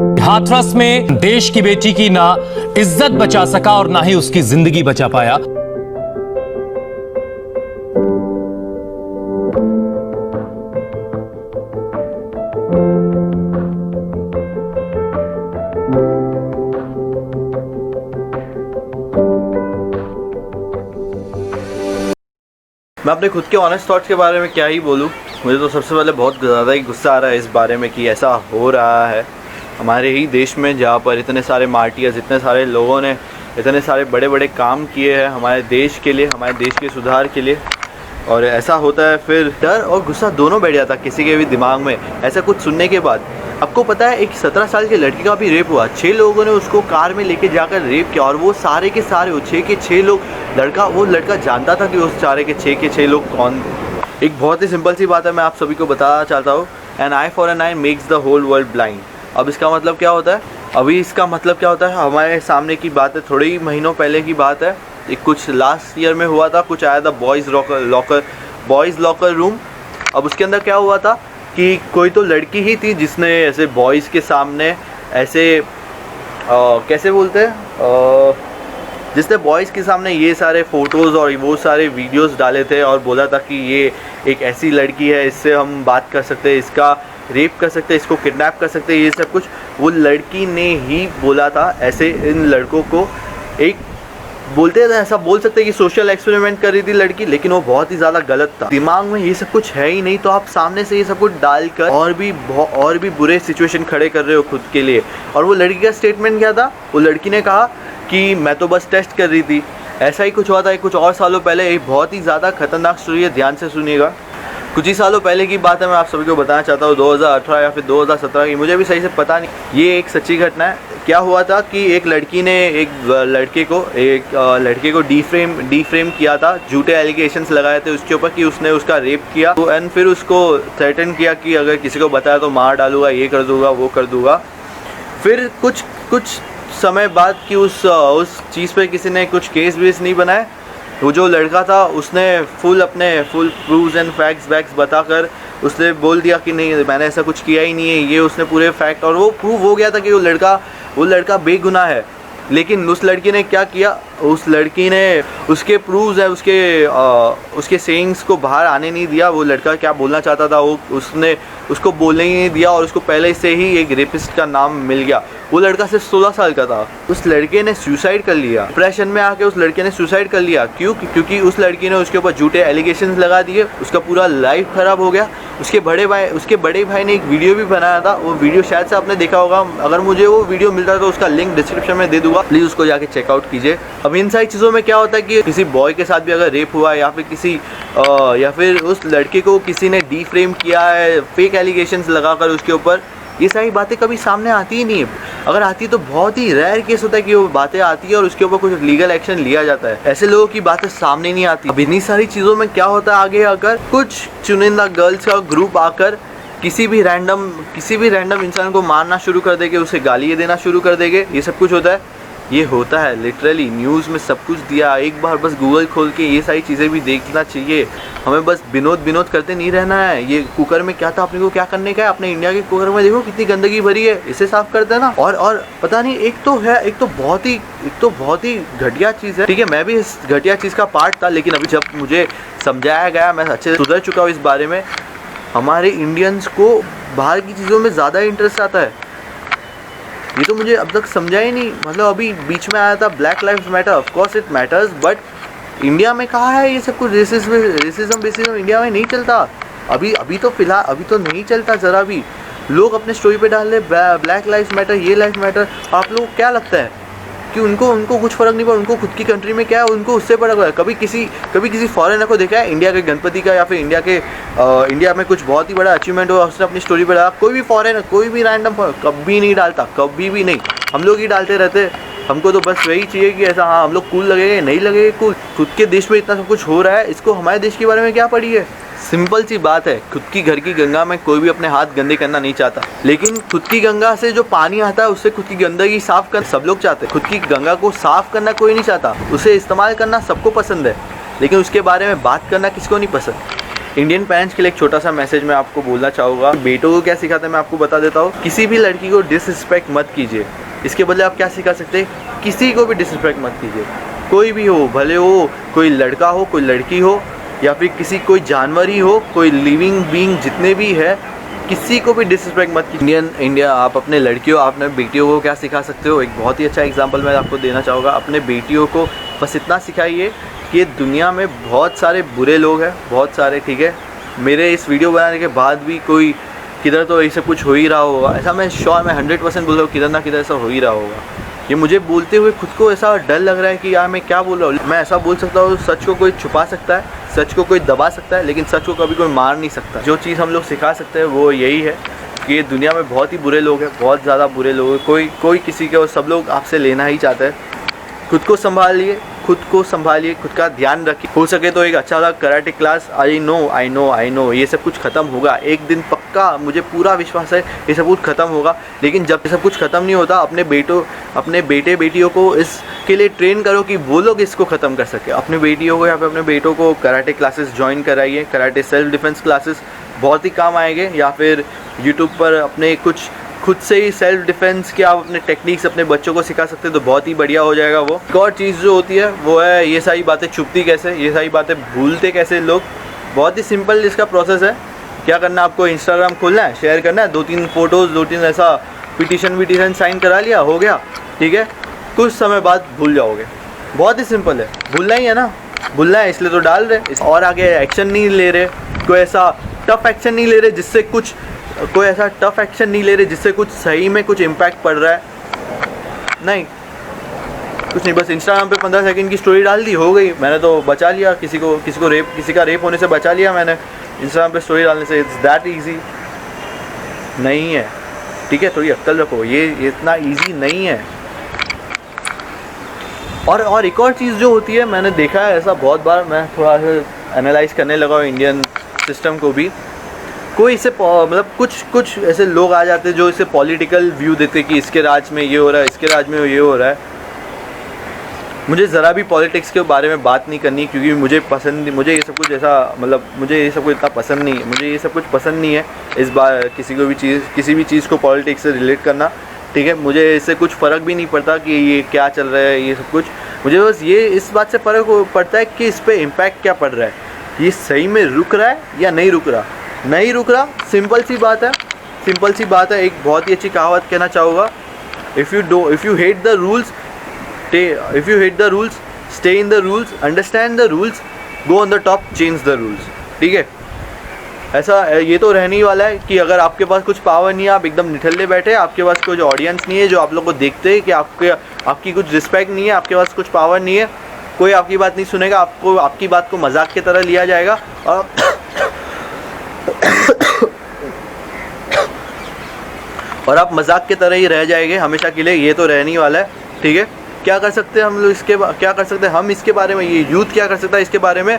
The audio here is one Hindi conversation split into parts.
हाथरस में देश की बेटी की ना इज्जत बचा सका और ना ही उसकी जिंदगी बचा पाया। मैं अपने खुद के ऑनेस्ट थॉट्स के बारे में क्या ही बोलूँ। मुझे तो सबसे पहले बहुत ज़्यादा ही गुस्सा आ रहा है इस बारे में कि ऐसा हो रहा है हमारे ही देश में, जहाँ पर इतने सारे मार्टियर्स, इतने सारे लोगों ने इतने सारे बड़े बड़े काम किए हैं हमारे देश के लिए, हमारे देश के सुधार के लिए, और ऐसा होता है। फिर डर और गुस्सा दोनों बैठ जाता किसी के भी दिमाग में ऐसा कुछ सुनने के बाद। आपको पता है एक 17 साल के लड़की का भी रेप हुआ, 6 लोगों ने उसको कार में लेके जाकर रेप किया, और वो सारे के सारे, वो 6 के 6 लोग, वो लड़का जानता था कि उस सारे के 6 लोग कौन। एक बहुत ही सिंपल सी बात है, मैं आप सभी को बताना चाहता हूँ, an eye for an eye makes the whole world blind. अब इसका मतलब क्या होता है? इसका मतलब क्या होता है? हमारे सामने की बात है, थोड़े ही महीनों पहले की बात है, एक कुछ लास्ट ईयर में हुआ था, कुछ आया था बॉयज़ लॉकर रूम। अब उसके अंदर क्या हुआ था कि कोई तो लड़की ही थी जिसने ऐसे बॉयज़ के सामने ऐसे कैसे बोलते हैं, जिसने बॉयज़ के सामने ये सारे फ़ोटोज़ और वो सारे वीडियोस डाले थे और बोला था कि ये एक ऐसी लड़की है, इससे हम बात कर सकते हैं, इसका रेप कर सकते हैं, इसको किडनैप कर सकते हैं, ये सब कुछ वो लड़की ने ही बोला था। ऐसे इन लड़कों को एक बोलते थे, ऐसा बोल सकते हैं कि सोशल एक्सपेरिमेंट कर रही थी लड़की, लेकिन वो बहुत ही ज़्यादा गलत था। दिमाग में ये सब कुछ है ही नहीं, तो आप सामने से ये सब कुछ डालकर और भी बुरे सिचुएशन खड़े कर रहे हो खुद के लिए। और वो लड़की का स्टेटमेंट क्या था? वो लड़की ने कहा कि मैं तो बस टेस्ट कर रही थी। ऐसा ही कुछ हुआ था कुछ और सालों पहले। एक बहुत ही ज़्यादा खतरनाक स्टोरी है, ध्यान से सुनिएगा। कुछ ही सालों पहले की बात है, मैं आप सभी को बताना चाहता हूँ, 2018 या फिर 2017 की, मुझे भी सही से पता नहीं। ये एक सच्ची घटना है। क्या हुआ था कि एक लड़की ने एक लड़के को डीफ्रेम किया था, झूठे एलिगेशंस लगाए थे उसके ऊपर कि उसने उसका रेप किया, तो एंड फिर उसको थ्रेटन किया कि अगर किसी को बताया तो मार डालूंगा, ये कर दूंगा, वो कर दूंगा। फिर कुछ समय बाद कि उस चीज़ पे किसी ने कुछ केस वेस नहीं बनाए। वो जो लड़का था उसने फुल प्रूव्स एंड फैक्ट्स बताकर उसने बोल दिया कि नहीं, मैंने ऐसा कुछ किया ही नहीं है, ये उसने पूरे फैक्ट, और वो प्रूव हो गया था कि वो लड़का बेगुनाह है। लेकिन उस लड़की ने क्या किया? उस लड़की ने उसके प्रूव्स है, उसके सेइंग्स को बाहर आने नहीं दिया। वो लड़का क्या बोलना चाहता था उसने उसको बोलने ही नहीं दिया, और उसको पहले से ही एक रेपिस्ट का नाम मिल गया। वो लड़का सिर्फ 16 साल का था। उस लड़के ने सुसाइड कर लिया, डिप्रेशन में आके उस लड़के ने सुसाइड कर लिया। क्यों? क्योंकि उस लड़की ने उसके ऊपर झूठे एलिगेशंस लगा दिए, उसका पूरा लाइफ खराब हो गया। उसके बड़े भाई ने एक वीडियो भी बनाया था, वो वीडियो शायद से आपने देखा होगा। अगर मुझे वो वीडियो मिलता है तो उसका लिंक डिस्क्रिप्शन में दे दूंगा, प्लीज़ उसको जाके चेकआउट कीजिए। अब इन सारी चीज़ों में क्या होता है कि किसी बॉय के साथ भी अगर रेप हुआ है या फिर उस लड़के को किसी ने डीफ्रेम किया है, फेक एलिगेशंस लगाकर उसके ऊपर, ये सारी बातें कभी सामने आती ही नहीं है। अगर आती है तो बहुत ही रेयर केस होता है कि वो बातें आती है और उसके ऊपर कुछ लीगल एक्शन लिया जाता है। ऐसे लोगों की बातें सामने नहीं आती। अब इतनी सारी चीज़ों में क्या होता है आगे, अगर कुछ चुनिंदा गर्ल्स का ग्रुप आकर किसी भी रैंडम इंसान को मारना शुरू कर देंगे, उसे गालियाँ देना शुरू कर देंगे, ये सब कुछ होता है। ये होता है लिटरली, न्यूज़ में सब कुछ दिया। एक बार बस गूगल खोल के ये सारी चीज़ें भी देखना चाहिए। हमें बस विनोद करते नहीं रहना है। ये कुकर में क्या था, अपने को क्या करने का है? अपने इंडिया के कुकर में देखो कितनी गंदगी भरी है, इसे साफ कर देना। और पता नहीं, एक तो बहुत ही घटिया चीज़ है। ठीक है, मैं भी इस घटिया चीज़ का पार्ट था, लेकिन अभी जब मुझे समझाया गया, मैं अच्छे से सुधर चुका हूँ इस बारे में। हमारे इंडियंस को बाहर की चीज़ों में ज़्यादा इंटरेस्ट आता है। ये तो मुझे अब तक समझा ही नहीं। मतलब अभी बीच में आया था black lives matter, of course it matters, but India में कहाँ है ये सब कुछ? रेसिज्म इंडिया में नहीं चलता। अभी तो फिलहाल अभी तो नहीं चलता ज़रा भी। लोग अपने स्टोरी पे डाल रहे ब्लैक लाइव्स मैटर, ये लाइफ मैटर। आप लोगों को क्या लगता है कि उनको कुछ फ़र्क नहीं पड़ा? उनको खुद की कंट्री में क्या है, उनको उससे फर्क पड़ा? कभी किसी फॉरेनर को देखा है इंडिया के गणपति का, या फिर इंडिया में कुछ बहुत ही बड़ा अचीवमेंट हुआ, उसने अपनी स्टोरी पर डाला? कोई भी फॉरेनर, कोई भी रैंडम कभी नहीं डालता, कभी भी नहीं। हम लोग ही डालते रहते। हमको तो बस वही चाहिए कि ऐसा, हाँ हम लोग कूल लगेंगे, नहीं लगेंगे कूल। खुद के देश में इतना सब कुछ हो रहा है, इसको हमारे देश के बारे में क्या पड़ी है? सिंपल सी बात है, खुद की घर की गंगा में कोई भी अपने हाथ गंदे करना नहीं चाहता, लेकिन खुद की गंगा से जो पानी आता है उससे खुद की गंदगी साफ कर सब लोग चाहते हैं। खुद की गंगा को साफ करना कोई नहीं चाहता, उसे इस्तेमाल करना सबको पसंद है, लेकिन उसके बारे में बात करना किसको नहीं पसंद। इंडियन पेरेंट्स के लिए एक छोटा सा मैसेज मैं आपको बोलना चाहूँगा। बेटों को क्या सिखाते हैं मैं आपको बता देता हूँ। किसी भी लड़की को डिसरिस्पेक्ट मत कीजिए। इसके बदले आप क्या सिखा सकते हैं, किसी को भी डिसरिस्पेक्ट मत कीजिए। कोई भी हो, भले हो कोई लड़का हो, कोई लड़की हो, या फिर कोई जानवर ही हो, कोई लिविंग बीइंग जितने भी है, किसी को भी डिसरिस्पेक्ट मत कीजिए। इंडिया आप अपने लड़कियों, अपने बेटियों को क्या सिखा सकते हो, एक बहुत ही अच्छा एग्जांपल मैं आपको देना चाहूँगा। अपने बेटियों को बस इतना सिखाइए कि ये दुनिया में बहुत सारे बुरे लोग हैं, बहुत सारे, ठीक है। मेरे इस वीडियो बनाने के बाद भी कोई किधर तो ऐसा कुछ हो ही रहा होगा, ऐसा मैं श्योर, मैं 100% बोल रहा हूँ, किधर ना किधर ऐसा हो ही रहा होगा। ये मुझे बोलते हुए खुद को ऐसा डर लग रहा है कि यार मैं क्या बोल रहा हूँ। मैं ऐसा बोल सकता हूँ, सच को कोई छुपा सकता है, सच को कोई दबा सकता है, लेकिन सच को कभी कोई मार नहीं सकता। जो चीज़ हम लोग सिखा सकते हैं वो यही है कि ये दुनिया में बहुत ही बुरे लोग हैं, बहुत ज़्यादा बुरे लोग हैं। कोई किसी के, और सब लोग आपसे लेना ही चाहते हैं। खुद को संभालिए, खुद का ध्यान रखिए। हो सके तो एक अच्छा सा कराटे क्लास, आई नो ये सब कुछ ख़त्म होगा एक दिन पक्का, मुझे पूरा विश्वास है ये सब कुछ ख़त्म होगा। लेकिन जब ये सब कुछ ख़त्म नहीं होता, अपने बेटे बेटियों को इसके लिए ट्रेन करो कि वो लोग इसको ख़त्म कर सके। अपने बेटियों को या फिर अपने बेटों को कराटे क्लासेस ज्वाइन कराइए। कराटे सेल्फ डिफेंस क्लासेस बहुत ही काम आएंगे। या फिर यूट्यूब पर अपने कुछ खुद से ही सेल्फ डिफेंस के आप अपने टेक्निक्स अपने बच्चों को सिखा सकते हैं, तो बहुत ही बढ़िया हो जाएगा वो। एक और चीज़ जो होती है वो है, ये सारी बातें छुपती कैसे, ये सारी बातें भूलते कैसे लोग। बहुत ही सिंपल इसका प्रोसेस है। क्या करना है, आपको इंस्टाग्राम खोलना है, शेयर करना है, 2-3 फोटोज़, 2-3 ऐसा पिटीशन साइन करा लिया, हो गया, ठीक है। कुछ समय बाद भूल जाओगे। बहुत ही सिंपल है, भूलना ही है ना, भूलना है इसलिए तो डाल रहे। और आगे एक्शन नहीं ले रहे, कोई ऐसा टफ एक्शन नहीं ले रहे जिससे कुछ सही में कुछ इम्पैक्ट पड़ रहा है, नहीं, कुछ नहीं। बस इंस्टाग्राम पे 15 सेकंड की स्टोरी डाल दी, हो गई, मैंने तो बचा लिया किसी का रेप होने से बचा लिया मैंने इंस्टाग्राम पे स्टोरी डालने से। इट्स दैट ईजी नहीं है, ठीक है। थोड़ी अक्ल रखो, ये इतना ईजी नहीं है। और एक और चीज़ जो होती है, मैंने देखा है ऐसा बहुत बार, मैं थोड़ा सा एनालाइज करने लगा हूँ इंडियन सिस्टम को भी। कोई इसे मतलब कुछ ऐसे लोग आ जाते हैं जो इसे पॉलिटिकल व्यू देते कि इसके राज में ये हो रहा है, इसके राज में ये हो रहा है। मुझे ज़रा भी पॉलिटिक्स के बारे में बात नहीं करनी, क्योंकि मुझे ये सब कुछ ऐसा, मतलब मुझे ये सब कुछ इतना पसंद नहीं है। मुझे ये सब कुछ पसंद नहीं है इस बार किसी भी चीज़ को पॉलिटिक्स से रिलेट करना, ठीक है। मुझे इससे कुछ फ़र्क भी नहीं पड़ता कि ये क्या चल रहा है, ये सब कुछ। मुझे बस ये इस बात से फ़र्क पड़ता है कि इस पर इम्पैक्ट क्या पड़ रहा है, ये सही में रुक रहा है या नहीं रुक रहा। सिंपल सी बात है। एक बहुत ही अच्छी कहावत कहना चाहूँगा, if you hate the rules stay in the rules, understand the rules, go on the top, change the rules, ठीक है। ऐसा ये तो रहने ही वाला है कि अगर आपके पास कुछ पावर नहीं है, आप एकदम निठल्ले बैठे, आपके पास कोई ऑडियंस नहीं है जो आप लोग को देखते हैं, कि आपकी कुछ रिस्पेक्ट नहीं है, आपके पास कुछ पावर नहीं है, कोई आपकी बात नहीं सुनेगा, आपकी बात को मजाक की तरह लिया जाएगा और आप मजाक की तरह ही रह जाएंगे हमेशा के लिए। ये तो रहने ही वाला है, ठीक है। क्या कर सकते हैं हम लोग इसके बारे में, ये यूथ क्या कर सकता है इसके बारे में?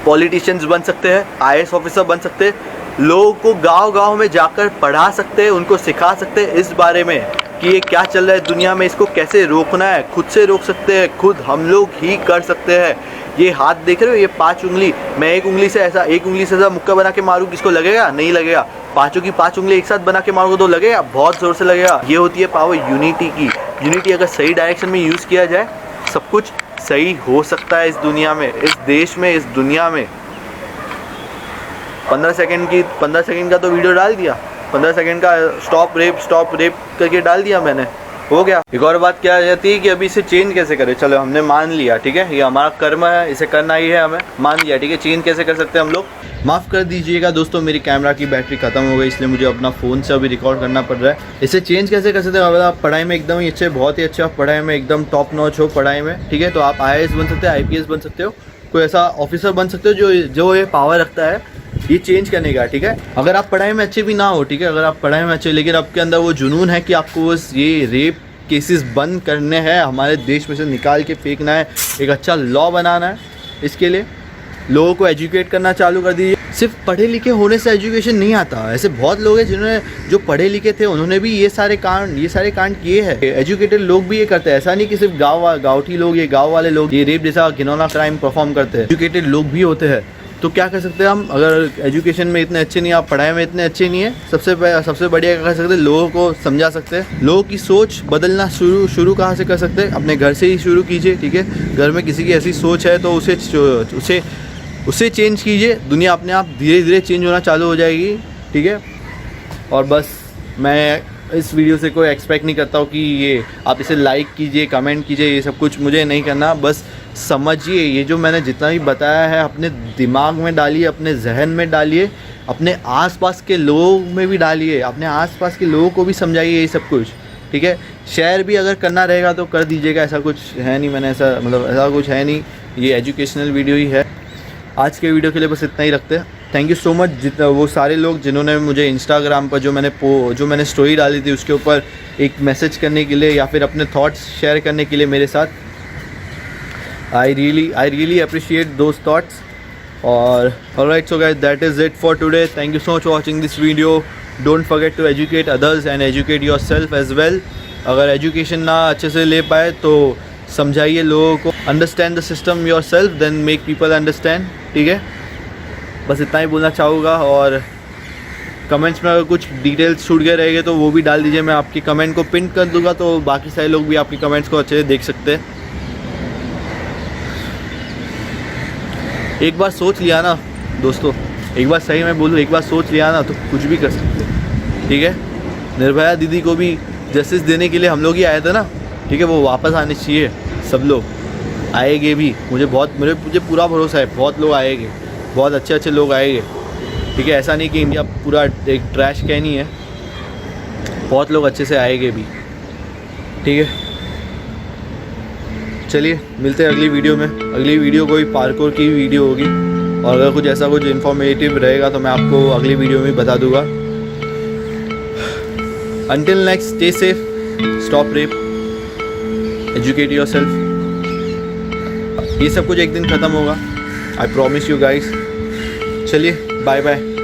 पॉलिटिशियंस बन सकते हैं, IAS ऑफिसर बन सकते हैं, लोगों को गांव में जाकर पढ़ा सकते हैं, उनको सिखा सकते हैं इस बारे में कि ये क्या चल रहा है दुनिया में, इसको कैसे रोकना है। खुद से रोक सकते हैं, खुद हम लोग ही कर सकते हैं। ये हाथ देख रहे हो, ये 5 उंगली, मैं एक उंगली से ऐसा मुक्का बना के मारूँ, किसको लगेगा? नहीं लगेगा। 5 की 5 उंगली एक साथ बना के मारूंगा तो लगेगा, बहुत ज़ोर से लगेगा। ये होती है पावर यूनिटी की। यूनिटी अगर सही डायरेक्शन में यूज़ किया जाए, सब कुछ सही हो सकता है इस दुनिया में, इस देश में, इस दुनिया में। 15 सेकंड का तो वीडियो डाल दिया, 15 सेकंड का स्टॉप रेप करके डाल दिया मैंने, हो गया। एक और बात क्या आ जाती है कि अभी इसे चेंज कैसे करें। चलो हमने मान लिया, ठीक है, ये हमारा कर्म है, इसे करना ही है, हमें मान लिया, ठीक है। चेंज कैसे कर सकते हैं हम लोग? माफ़ कर दीजिएगा दोस्तों, मेरी कैमरा की बैटरी ख़त्म हो गई, इसलिए मुझे अपना फ़ोन से अभी रिकॉर्ड करना पड़ रहा है। इसे चेंज कैसे कर सकते हैं? अगर आप पढ़ाई में एकदम ही अच्छे, बहुत ही अच्छा, पढ़ाई में एकदम टॉप नॉच हो पढ़ाई में, ठीक है, तो आप IAS बन सकते हैं, IPS बन सकते हो, कोई ऐसा ऑफिसर बन सकते हो जो ये पावर रखता है ये चेंज करने का, ठीक है। अगर आप पढ़ाई में अच्छे भी ना हो, ठीक है, अगर आप पढ़ाई में अच्छे, लेकिन आपके अंदर वो जुनून है कि आपको बस ये रेप केसेस बंद करने हैं, हमारे देश में से निकाल के फेंकना है, एक अच्छा लॉ बनाना है, इसके लिए लोगों को एजुकेट करना चालू कर दीजिए। सिर्फ पढ़े लिखे होने से एजुकेशन नहीं आता। ऐसे बहुत लोग हैं जो पढ़े लिखे थे, उन्होंने भी ये सारे कांड किए हैं। एजुकेटेड लोग भी ये करते हैं, ऐसा नहीं कि सिर्फ गाँवठी लोग, ये गाँव वाले लोग ये रेप जैसा घिनौना क्राइम परफॉर्म करते हैं। एजुकेटेड लोग भी होते हैं, तो क्या कर सकते हैं हम, अगर एजुकेशन में इतने अच्छे नहीं, आप पढ़ाई में इतने अच्छे नहीं है, सबसे बढ़िया क्या कर सकते हैं, लोगों को समझा सकते हैं। लोगों की सोच बदलना शुरू कहाँ से कर सकते हैं, अपने घर से ही शुरू कीजिए, ठीक है। घर में किसी की ऐसी सोच है तो उसे चेंज कीजिए, दुनिया अपने आप धीरे धीरे चेंज होना चालू हो जाएगी, ठीक है। और बस मैं इस वीडियो से कोई एक्सपेक्ट नहीं करता हूँ कि ये आप इसे लाइक कीजिए, कमेंट कीजिए, ये सब कुछ मुझे नहीं करना। बस समझिए, ये जो मैंने जितना भी बताया है अपने दिमाग में डालिए, अपने जहन में डालिए, अपने आसपास के लोगों में भी डालिए, अपने आसपास के लोगों को भी समझाइए ये सब कुछ, ठीक है। शेयर भी अगर करना रहेगा तो कर दीजिएगा, ऐसा कुछ है नहीं, मैंने ऐसा कुछ है नहीं, ये एजुकेशनल वीडियो ही है। आज के वीडियो के लिए बस इतना ही रखते हैं। थैंक यू सो मच वो सारे लोग जिन्होंने मुझे इंस्टाग्राम पर जो मैंने स्टोरी डाली थी उसके ऊपर एक मैसेज करने के लिए या फिर अपने थॉट्स शेयर करने के लिए मेरे साथ। I really appreciate those thoughts. और alright, so guys, that is it for today. Thank you so much for watching this video. Don't forget to educate others and educate yourself as well. अगर एजुकेशन ना अच्छे से ले पाए तो समझाइए लोगों को, understand the system yourself, then make people understand, ठीक है। बस इतना ही बोलना चाहूँगा। और कमेंट्स में अगर कुछ डिटेल्स छूट गए रहेंगे तो वो भी डाल दीजिए, मैं आपकी कमेंट को पिन कर दूंगा, तो बाकी सारे लोग भी आपकी कमेंट्स को अच्छे से देख सकते हैं। एक बार सोच लिया ना दोस्तों, एक बार सही मैं बोलूँ, एक बार सोच लिया ना तो कुछ भी कर सकते हैं, ठीक है। निर्भया दीदी को भी जस्टिस देने के लिए हम लोग ही आए थे ना, ठीक है। वो वापस आने चाहिए, सब लोग आएंगे भी, मुझे पूरा भरोसा है, बहुत लोग आएंगे, बहुत अच्छे लोग आएंगे, ठीक है। ऐसा नहीं कि इंडिया पूरा एक ट्रैश कैन ही है, बहुत लोग अच्छे से आएंगे भी, ठीक है। चलिए मिलते हैं अगली वीडियो में। अगली वीडियो कोई पार्कोर की वीडियो होगी, और अगर कुछ इन्फॉर्मेटिव रहेगा तो मैं आपको अगली वीडियो में बता दूंगा। Until next, stay safe, stop rape, educate yourself. ये सब कुछ एक दिन ख़त्म होगा, I promise you guys. चलिए बाय बाय।